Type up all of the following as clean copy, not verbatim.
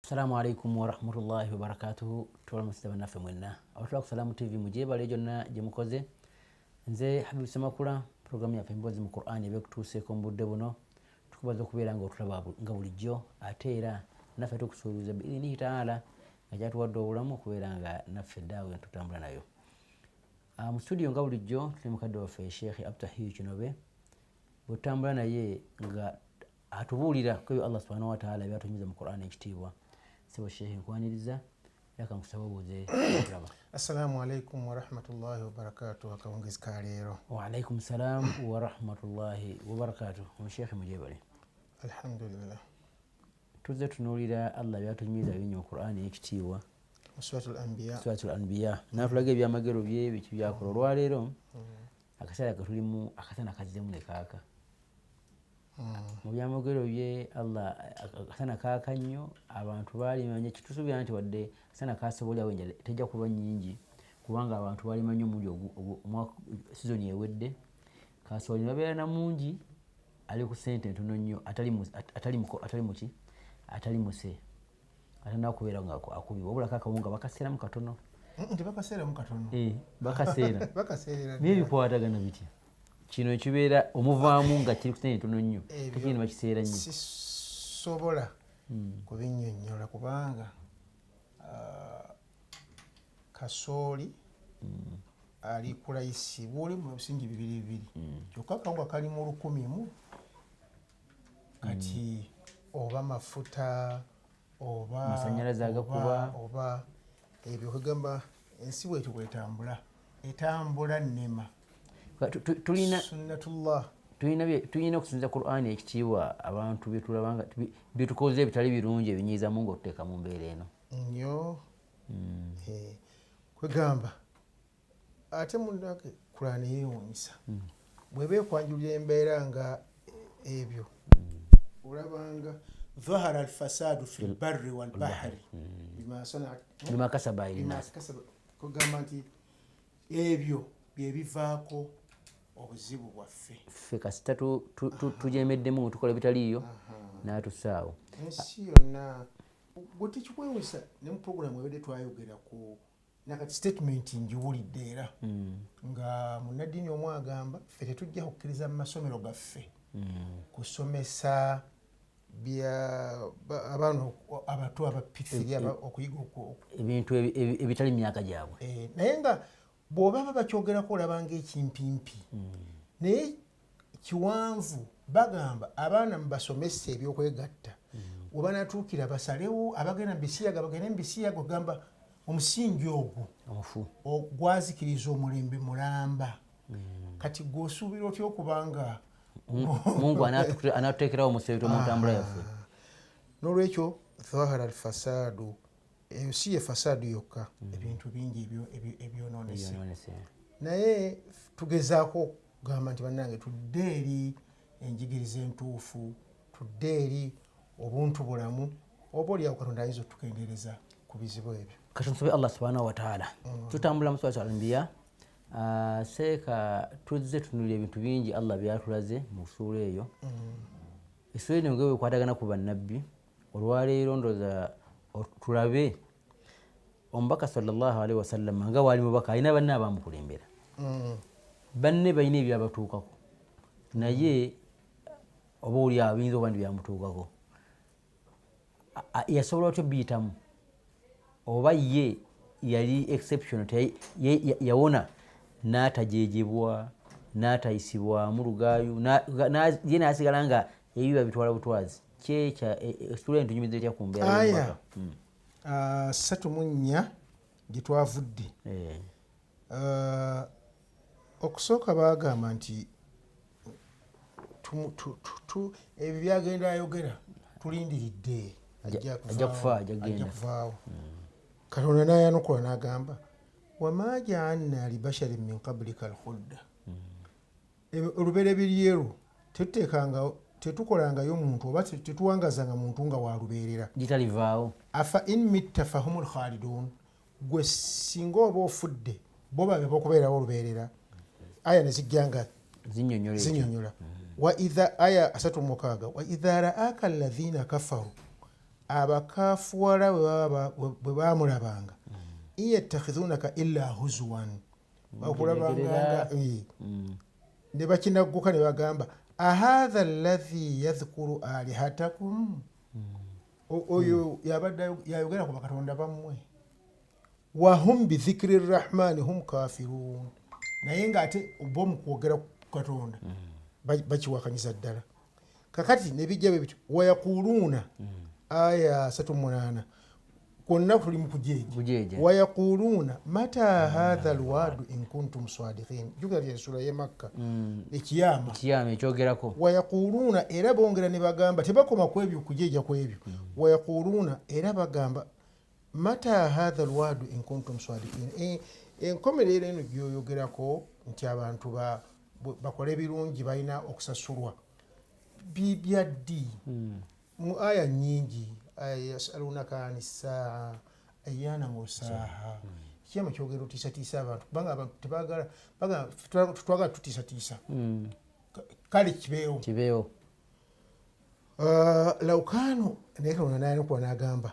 Assalamu alaikum wa rahmatullahi wa barakatuhu. Tuwala musitaba naffe mwenna abatula ku Salamu TV mujebale jonna gye mukoze. Nze Habibu Semakula, programu yaffe emboozi mu Qur'an ebe kutuuseeko mu budde buno. Tukubaza okubeera nga otulaba nga bulijjo ate era naffe tukusuubiza biidhnihi taala nga gyatuwadde obulamu okubeera nga naffe eddaawe tutambula nayo. Mu studio nga bulijjo tuli mukadde waffe Sheikh Abdultahir Kinobe bwetutambula naye nga atubuulira ku ebyo Allah subhanahu wa taala byatunyumiza mu Qur'an ekitiibwa. Sebo Sheikh nkwaniriza yaka nkusaba obuuze okulaba. Assalamu alaikum wa rahmatullahi wa barakatuh. Akawungezi ka leero. Wa alaikum salam wa rahmatullahi wa barakatuh. Sheikh mujebale. Alhamdulillah. Tuzze tunuulira Allah byatunyumiza bingi mu Qur'an ekitiibwa. Suratul Anbiya. Suratul Anbiya. Natulaga ebyamagero bye biki byakola olwaleero. Akaseera ketulimu akasana kazzemu ne kaaka. Mu byamagero bye Allah akasana kaaka nnyo abantu balimanye kitusuubira nti wadde akasana kasobolyawo enjala tejja kuba nnyingi kubanga abantu balimanye omungi sizoni ewedde kasooli babeera na mungi ali ku ssente ntono nnyo atali muse atandika kubeera nga akubibwa wabula kakawunga bakaseeramu katono. Tebakaseeramu katono. Bakaseera naye bikwatagana bitya kino ekibeera omuvaamu nga kiri ku ssente ntono nnyo tekirina bakiseera nnyo. Sisobola kubinnyonnyola kubanga kasooli ali ku layisi bw'oli mu bisingi bibiri kyokka akawunga kali mu 100 kati oba mafuta oba masannyalaze agakuba oba ebyo kugamba ensi bwetyo bwetambula etambula nnema. Tulina okusinza Qur'an ekitiibwa abantu byetulabanga byetukoze ebitali birungi ebinyiizamu ng'otuteeka mu mbeera eno nnyo. Kwegamba ate munake Qur'an yeewuunyisa bw'eba ekwanjulira embeera nga ebyo olabanga dhahara alfasadu fi lbarri walbahari bima kasaba kugamba nti ebyo byebivaako obuzibu bwaffe ffe kasita tujemeddemu tukola bitaliiyo n'atussaawo ensi yonna bwe tekikwewusa ne mu puroguramu ebedde twayogera ku nakati statement ngiwulidde era nga munnaddiini omu agamba ffe tetujja kukkiriza mu masomero gaffe kusomesa abaana abato abapifiri okuyiga ebintu ebitali myaka gyabwe naye nga bw'oba bakyogerako olabanga ekimpimpi naye kiwanvu bagamba abaana mubasomesa ebyokwegatta oba natuukira basalewo abagenda mu bisiyaga bagende mu bisiyaga ogamba omusingi ogwo gwazikiriza omulembe mulamba kati gw'osuubira otya okubanga Mungu anatuteekerawo mu ssebito mu ntambula yaffe. N'olwekyo dhahara alfasadu eyo si ye fasadu yokka ebintu bingi ebyonoonese naye tugezaako kugamba nti bannange tudde eri enjigiriza entuufu tudde eri obuntu bulamu oba oliawo Katonda ayinza otukendeereza ku bizibu ebyo. Katusobe Allah subhanahu wa ta'ala tutambula mu Suratul Anbiya seeka tuzze tunulira ebintu bingi Allah byatulaze mu ssuula eyo essuula eno nga bwekwatagana ku bannabbi olwaleero ndooza tulabe omubaka sallallahu alaihi wasallam nga waali mubaka alina banne abamukulembera banne balina ebyabatuukako naye oba oli abiyinza oba ndi byamutuukako yasobola otyo biyitamu oba ye yali exceptional yawona n'atajejebwa n'atayisibwamu lugaayu ye n'asigala nga ebiba bitwala butwazi kyekya essuula entunyumiza etya ku mbeera y'omubaka. 34 gye twavudde okusooka baagamba nti ebyo byagenda ayogera tulindiridde ajja kuvaawo. Katonda n'ayanukula n'agamba wama jaalna libasharin min qablika alkhulda olubereberyeru tetukolangayo muntu oba tetuwangazanga muntu nga walubeerera gitalivaawo. Afa in mitta fahumul khalidun gwe singa oba ofudde bo babe bokubeerawo olubeerera. Aya nezijja nga zinyonyola wa idha aya 36 wa idha raaka alladhina kafaru abakaafuwala bwe baamulabanga in yattakhidhunaka illa huzwan bakulabanga ne bakinagguka ne bagamba ahatha alladhi yadhkuru alihatakum oyo yabadde yayogera ku bakatonda bammwe wahum bidhikri rrahmani hum kafirun naye ng'ate bo mu kwogera ku katonda bakiwakanyiza ddala kakati ne bijja bwe bityo wayaquluuna aya 38 kwonna tuli mu kujeeja wayaquluuna mata hatha alwadu in kuntum sadiqin juga lya sura ya makka ekiyama ekyogerako wayaquluuna era bongera ne bagamba tebakoma kwebyo kujeeja kwebyo wayaquluuna era bagamba mata hatha alwadu in kuntum sadiqin enkomerero eno gyoyogerako nti abantu bakole birungi balina okusasulwa bibyaddi mu aya nyingi yasalunaka ani saa ayana mursaaha kyama kyogero tiisatiisa abantu kubanga abantu twagala tutiisatiisa kale kibeewo laukano naye kuba n'agamba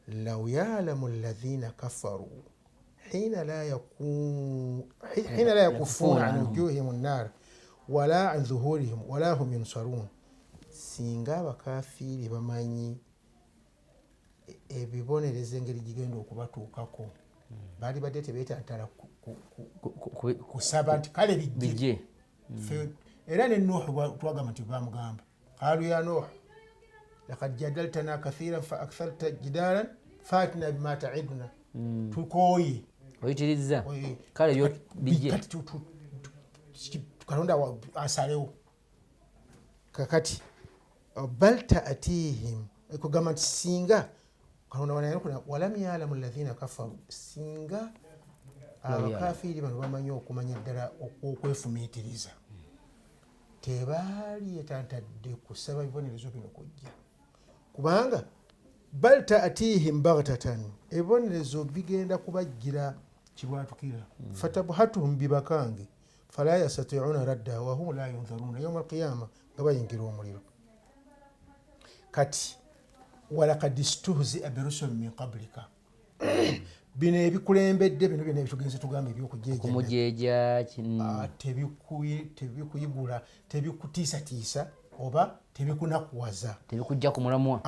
law ya'lamu alladhina kafaru hina la yakuffuna an wujuhihim an-nar wala an dhuhurihim wala hum yunsarun singa abakafiiri bamanyi ebibonereza engeri gigenda okubatuukako baali badde tebeetantala kusaba nti kale bijje era ne nuuhu twagamba nti bamugamba qaalu ya nuuhu laqad jadaltana kathiran fa aktharta jidalan faatina bima ta'iduna tukooye oyitiriza kale yo bijje katonda asalewo kakati bal ta'tihim ekugamba nti singa katonda wanayokuna walam ya'lamu alladhina kafaru singa abakafiiri bano bamanyi okumanya ddala okwefumiitiriza tebaali yetantadde kusaba ebibonerezo bino kujja kubanga bal ta'tihim baghtatan ebibonerezo bigenda kubajjira kibwatukira fatabhatuhum bibakange fala yastati'una radda wa hum la yunzaruna yawm alqiyama nga bayingira omuliro kati walaqad istuhzi'a birusulin min qablika bino ebikulembedde bino byonna ebitugenze tugamba ebyokumujeeja tebikuyigula tebikutiisatiisa oba tebikunakuwaza tebikujja ku mulamwa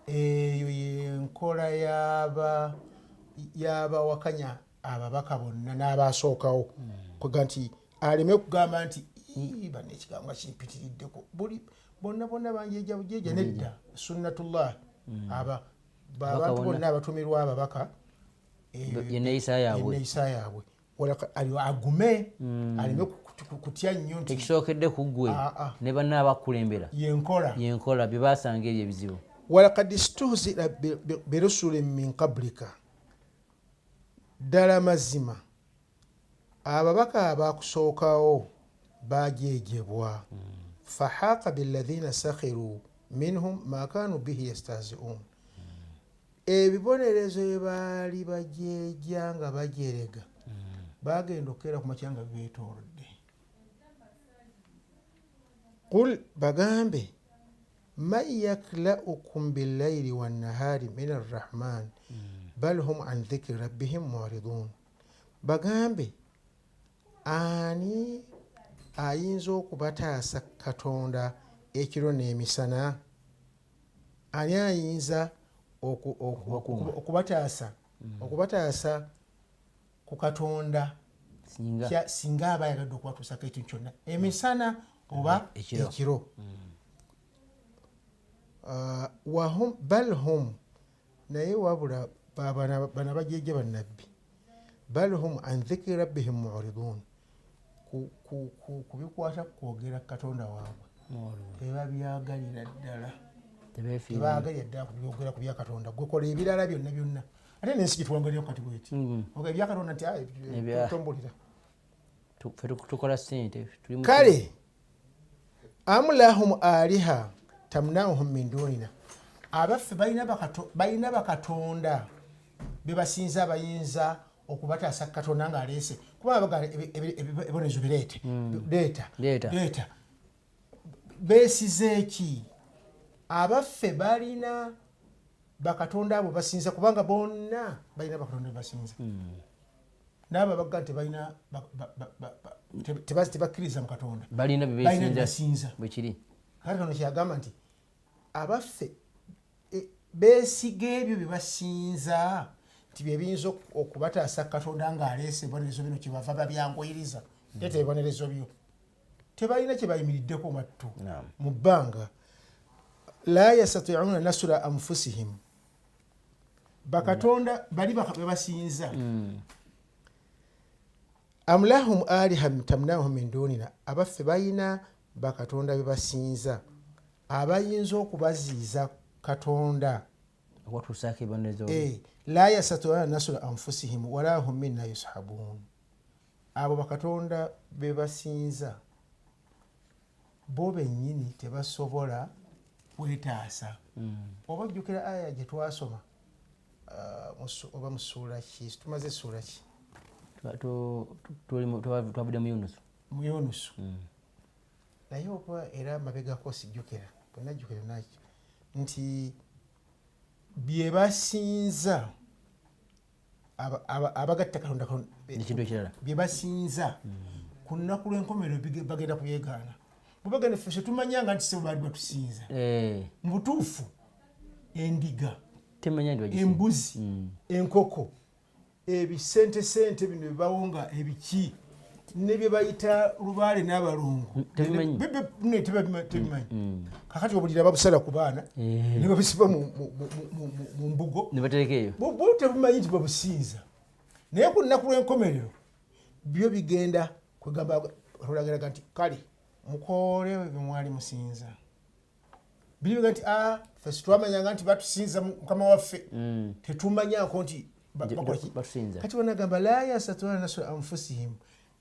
eyo yenkola y'abawakanya ababaka bonna n'abasookawo kwega nti aleme kugamba nti bano ekigambo nga kimpitiriddeko bonna banjeeja bujeeja nedda sunnatullah abantu bonna abatumirwa ababaka yenneeyisa yaabwe agume aleme kutya nnyo nti tekisookedde ku ggwe ne banna abakulembera yenkola bye baasanga ebyo ebizibu walaqad istuhzira birusulin min qablika ddala mazima ababaka abakusookawo bajeejebwa fahaqa billadhina sakhiru minhum ma kanu bihi yastahzi'un ebibonerezo bye baali bajeeja nga bajerega bagenda okukeera ku makyanga beetoolodde qul bagambe man yakla'ukum billayli wannahaari min arrahman bal hum an dhikri rabbihim mu'ridun bagambe ani ayinza okubataasa katonda ekiro n'emisana ani ayinza okubataasa ku katonda singa aba ayagadde okubatuusako ekintu kyonna emisana oba ekiro bal hum naye wabula bana bajeeje bannabbi bal hum an dhikri rabbihim mu'ridun kubikwata kwogera katonda waabwe tebabyagalira ddala tebagalira ddala kubyogera ku byakatonda gwekola ebirala byonna ate nensi gitwangalira kati bweti ebyakatonda nti tombulira tukola sente kale am lahum aliha tamnauhum min dunina abaffe balina bakatonda bebasinza abayinza okubataasa katonda nga aleese kuba ebibonezo bireete leeta beesize eki abaffe balina bakatonda abo basinza kubanga bonna balina bakatonda basinza n'abo bagga tebalina tebakkiriza mu katonda balina bebasinza bwekiri kati kano kyagamba nti abaffe beesiga ebyo bye basinza nti byebiyinza okubataasa katonda ng'aleese ebibonerezo bino kyebava babyanguyiriza leeta ebibonerezo byo tebalina kye bayimiriddeko mattu mu bbanga la yastati'una nasra anfusihim bakatonda bali bebasinza am lahum aliham tamnahum min dunina abaffe balina bakatonda bebasinza abayinza okubaziiza katonda watuusaako ebibonerezo la yastati'una nasra anfusihim wala hum minna yushabun abo bakatonda bebasinza bo bennyini tebasobola kwetaasa oba ojjukira aya gye twasoma oba mu ssuula ki tumaze ssuula ki twavudde mu yunusu naye okuba era mabegako sijjukira bwenajjukira nakyo nti bye basinza abagatta katonda ekintu ekirala bye basinza ku lunaku lw'enkomerero bagenda kubyegaana bubagenda ffe tumanyanga nti sebo baali batusinza mu butuufu endiga embuzi enkoko ebisentesente bino byebawonga ebiki ne bye bayita lubaale n'abalungu tebimanyi kakati obulira babusala ku baana ne babisiba mu mbugo bo tebumanyi nti babusinza naye ku lunaku lw'enkomerero byo bigenda kwegamba olagiraga nti kale mukoole bye mwali musinza biribiga nti ffe situwamanyanga nti batusinza mukama waffe tetumanyako nti kati wanagamba la yastati'una nasra anfusihim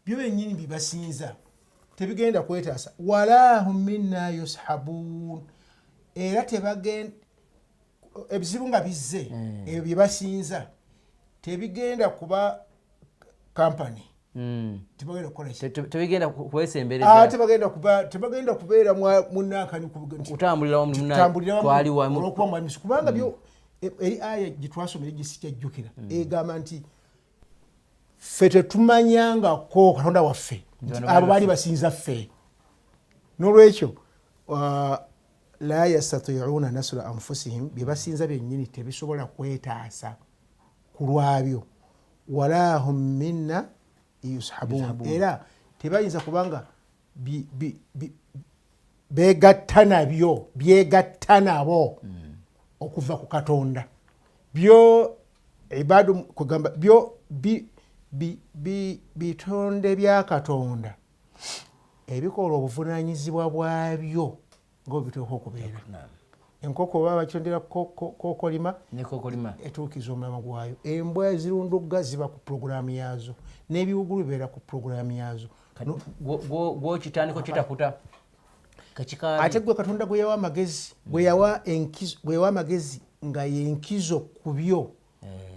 byo bennyini bibasinza tebigenda kwetaasa wala hum minna yushabun era tebagenda ebizibu nga bizze ebyo bye basinza tebigenda kuba kampani tebagenda kukola tebigenda kwesembereza tebagenda kubeera munakani olwokuba mwalimusi kubanga byo eri aya gye twasomere gisikyajjukira egamba nti ffe tetumanyangako katonda waffe abo baali basinza ffe n'olwekyo la yastati'una nasra anfusihim bye basinza byennyini tebisobola kwetaasa ku lwabyo wala hum minna yushabun era tebayinza kubanga byegatta nabo okuva ku katonda byo ibadu kugamba byo bitonde bya katonda ebikola obuvunaanyizibwa bwabyo ng'obiteeka okubeera enkoko baba bakitondera kokolima etuukiza omulama gwayo embwa ezirundugga ziba ku puroguramu yaazo n'ebiwugulu bibeera ku puroguramu yaazo gwokitandiko kitaputa ate gwe katonda gwe yawa amagezi nga yenkizo ku byo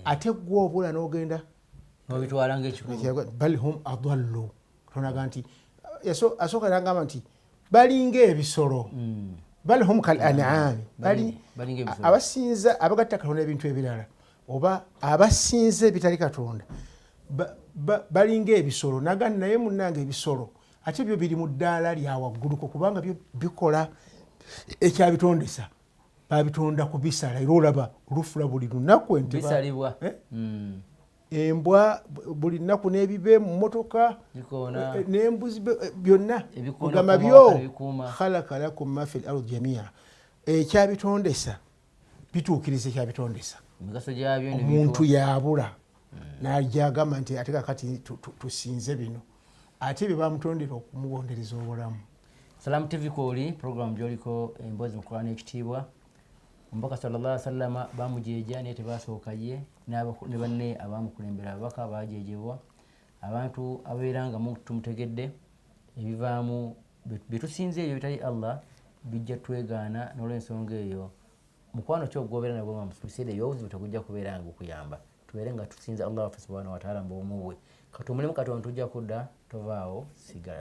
ate gwe obula n'ogenda nobitwala ngaekikulu bal hum adallu tonaga nti asooka nagamba nti balinga ebisolo bal hum kal an'ami abasinza abagatta katonda ebintu ebirala oba abasinza ebitali katonda balinga ebisolo nagandi naye munnanga ebisolo ate byo biri mu ddaala lya wagguluko kubanga byo bikola ekyabitondesa babitonda ku bisala era olaba olufula buli lunaku bisalibwa embwa buli nnaku n'ebibe mu motoka n'embuzi byonna ogamba byo khalaqa lakum ma fil ardi jamia ekyabitondesa bituukiriza ekyabitondesa omuntu yabula n'ajagamba nti ate kakati tusinze bino ate bye bamutondera okumuwondereza obulamu. Salamu TV kwoli program gyoliko emboozi mu Qur'an ekitiibwa omubaka sallallahu alaihi wasallam bamujeja naye tebasookaye ne banne abamukulembera ababaka bajejebwa abantu abeeranga mu tumutegedde ebivaamu bitusinze ebyo bitali Allah bijja twegaana n'olw'ensonga eyo mukwano kyo gwobeera nagwo mamusubiseede eby'obuzibu butakujja kubeera nga okuyamba tubeere nga tusinza Allah subhanahu wa ta'ala mb'omuwe katumulemu katonda tujja kudda tovaawo sigala.